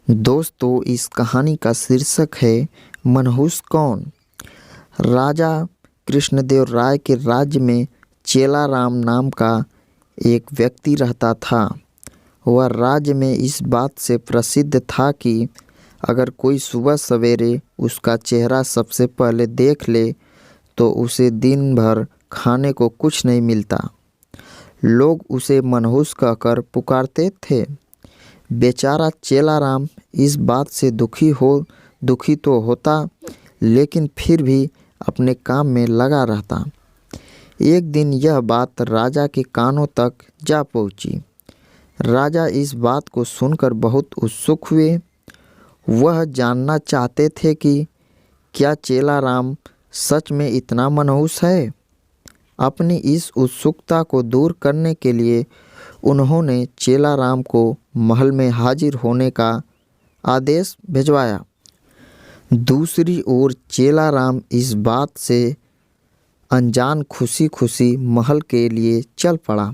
दोस्तों, इस कहानी का शीर्षक है मनहूस कौन। राजा कृष्णदेव राय के राज्य में चेलाराम नाम का एक व्यक्ति रहता था। वह राज्य में इस बात से प्रसिद्ध था कि अगर कोई सुबह सवेरे उसका चेहरा सबसे पहले देख ले तो उसे दिन भर खाने को कुछ नहीं मिलता। लोग उसे मनहूस कहकर पुकारते थे। बेचारा चेलाराम इस बात से दुखी तो होता, लेकिन फिर भी अपने काम में लगा रहता। एक दिन यह बात राजा के कानों तक जा पहुंची। राजा इस बात को सुनकर बहुत उत्सुक हुए। वह जानना चाहते थे कि क्या चेलाराम सच में इतना मनहूस है। अपनी इस उत्सुकता को दूर करने के लिए उन्होंने चेलाराम को महल में हाजिर होने का आदेश भिजवाया। दूसरी ओर चेलाराम इस बात से अनजान खुशी खुशी महल के लिए चल पड़ा।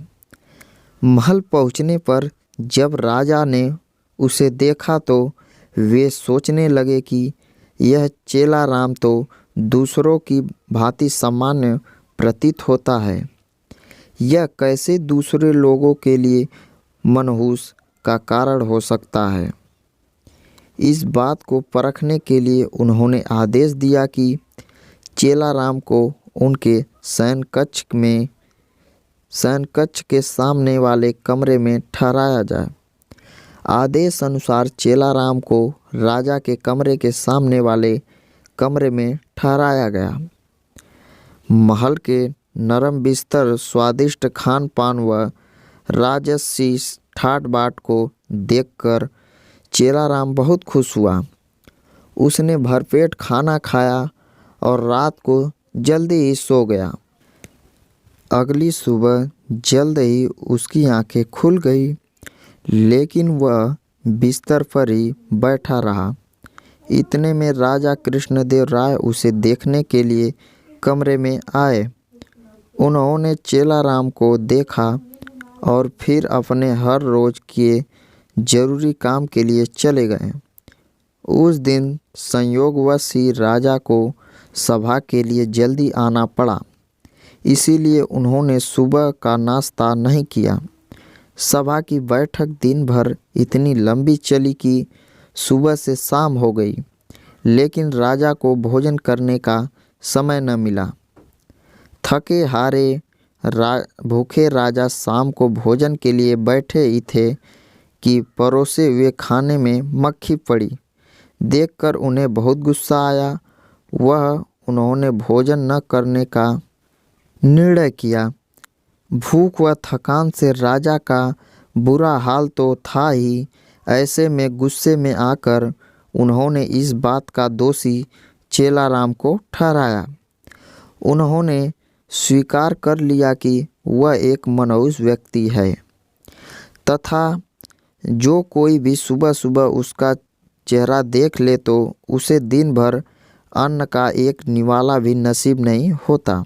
महल पहुंचने पर जब राजा ने उसे देखा तो वे सोचने लगे कि यह चेलाराम तो दूसरों की भांति सामान्य प्रतीत होता है। यह कैसे दूसरे लोगों के लिए मनहूस का कारण हो सकता है। इस बात को परखने के लिए उन्होंने आदेश दिया कि चेलाराम को उनके शयन कक्ष के सामने वाले कमरे में ठहराया जाए। आदेश अनुसार चेलाराम को राजा के कमरे के सामने वाले कमरे में ठहराया गया। महल के नरम बिस्तर, स्वादिष्ट खान पान व राजसी ठाट बाट को देखकर चेलाराम बहुत खुश हुआ। उसने भरपेट खाना खाया और रात को जल्दी ही सो गया। अगली सुबह जल्द ही उसकी आंखें खुल गई, लेकिन वह बिस्तर पर ही बैठा रहा। इतने में राजा कृष्णदेव राय उसे देखने के लिए कमरे में आए। उन्होंने चेलाराम को देखा और फिर अपने हर रोज किए जरूरी काम के लिए चले गए। उस दिन संयोगवश ही राजा को सभा के लिए जल्दी आना पड़ा, इसीलिए उन्होंने सुबह का नाश्ता नहीं किया। सभा की बैठक दिन भर इतनी लंबी चली कि सुबह से शाम हो गई, लेकिन राजा को भोजन करने का समय न मिला। थके हारे भूखे राजा शाम को भोजन के लिए बैठे ही थे कि परोसे हुए खाने में मक्खी पड़ी। देखकर उन्हें बहुत गुस्सा आया। उन्होंने भोजन न करने का निर्णय किया। भूख व थकान से राजा का बुरा हाल तो था ही, ऐसे में गुस्से में आकर उन्होंने इस बात का दोषी चेलाराम को ठहराया। उन्होंने स्वीकार कर लिया कि वह एक मनहूस व्यक्ति है तथा जो कोई भी सुबह सुबह उसका चेहरा देख ले तो उसे दिन भर अन्न का एक निवाला भी नसीब नहीं होता।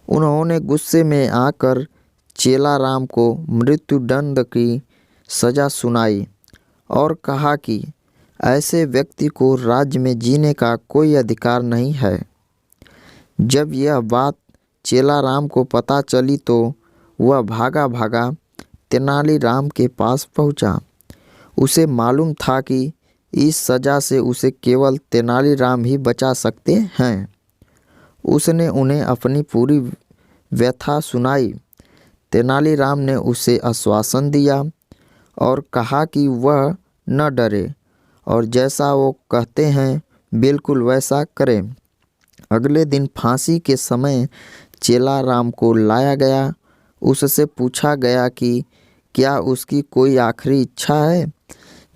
उन्होंने गुस्से में आकर चेलाराम को मृत्युदंड की सज़ा सुनाई और कहा कि ऐसे व्यक्ति को राज्य में जीने का कोई अधिकार नहीं है। जब यह बात चेलाराम को पता चली तो वह भागा भागा तेनालीराम के पास पहुंचा। उसे मालूम था कि इस सज़ा से उसे केवल तेनालीराम ही बचा सकते हैं। उसने उन्हें अपनी पूरी व्यथा सुनाई। तेनालीराम ने उसे आश्वासन दिया और कहा कि वह न डरे और जैसा वो कहते हैं बिल्कुल वैसा करे। अगले दिन फांसी के समय चेलाराम को लाया गया। उससे पूछा गया कि क्या उसकी कोई आखिरी इच्छा है।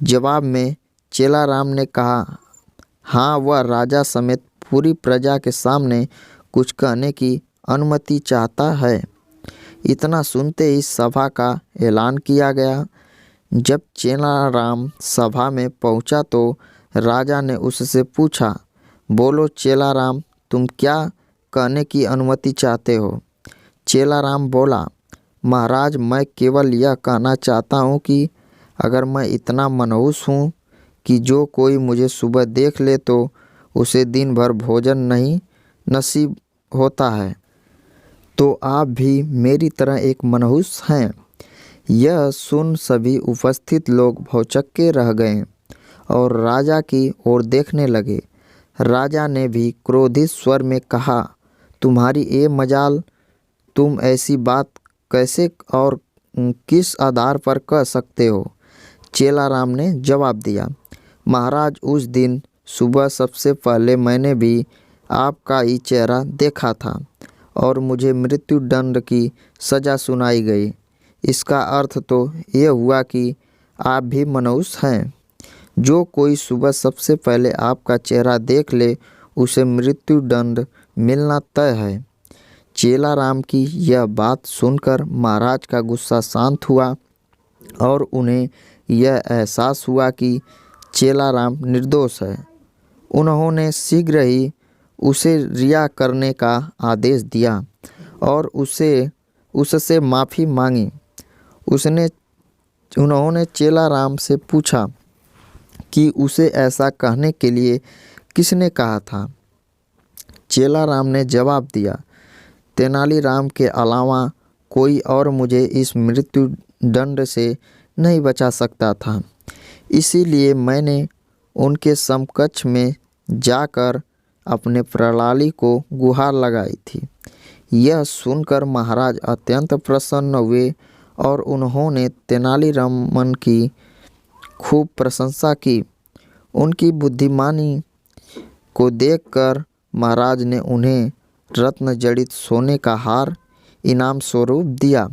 जवाब में चेलाराम ने कहा, हाँ, वह राजा समेत पूरी प्रजा के सामने कुछ कहने की अनुमति चाहता है। इतना सुनते ही सभा का ऐलान किया गया। जब चेलाराम सभा में पहुंचा तो राजा ने उससे पूछा, बोलो चेलाराम, तुम क्या कहने की अनुमति चाहते हो। चेलाराम बोला, महाराज, मैं केवल यह कहना चाहता हूँ कि अगर मैं इतना मनहूस हूँ कि जो कोई मुझे सुबह देख ले तो उसे दिन भर भोजन नहीं नसीब होता है। तो आप भी मेरी तरह एक मनहूस हैं। यह सुन सभी उपस्थित लोग भौचक्के रह गए और राजा की ओर देखने लगे। राजा ने भी क्रोधित स्वर में कहा, तुम्हारी ये मजाल, तुम ऐसी बात कैसे और किस आधार पर कह सकते हो? चेलाराम ने जवाब दिया, महाराज, उस दिन सुबह सबसे पहले मैंने भी आपका ही चेहरा देखा था और मुझे मृत्यु दंड की सज़ा सुनाई गई। इसका अर्थ तो ये हुआ कि आप भी मनहूस हैं। जो कोई सुबह सबसे पहले आपका चेहरा देख ले उसे मृत्यु दंड मिलना तय है। चेलाराम की यह बात सुनकर महाराज का गुस्सा शांत हुआ और उन्हें यह एहसास हुआ कि चेलाराम निर्दोष है। उन्होंने शीघ्र ही उसे रिहा करने का आदेश दिया और उससे माफ़ी मांगी। उन्होंने चेलाराम से पूछा कि उसे ऐसा कहने के लिए किसने कहा था। चेलाराम ने जवाब दिया, तेनालीराम के अलावा कोई और मुझे इस मृत्यु दंड से नहीं बचा सकता था। इसीलिए मैंने उनके समकक्ष में जाकर अपने प्रणाली को गुहार लगाई थी। यह सुनकर महाराज अत्यंत प्रसन्न हुए और उन्होंने तेनालीरामन की खूब प्रशंसा की। उनकी बुद्धिमानी को देखकर महाराज ने उन्हें रत्न जड़ित सोने का हार इनाम स्वरूप दिया।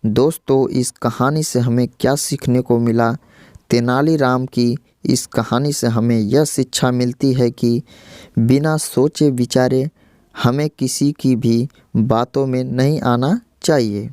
दोस्तों, इस कहानी से हमें क्या सीखने को मिला? तेनालीराम की इस कहानी से हमें यह शिक्षा मिलती है कि बिना सोचे विचारे हमें किसी की भी बातों में नहीं आना चाहिए।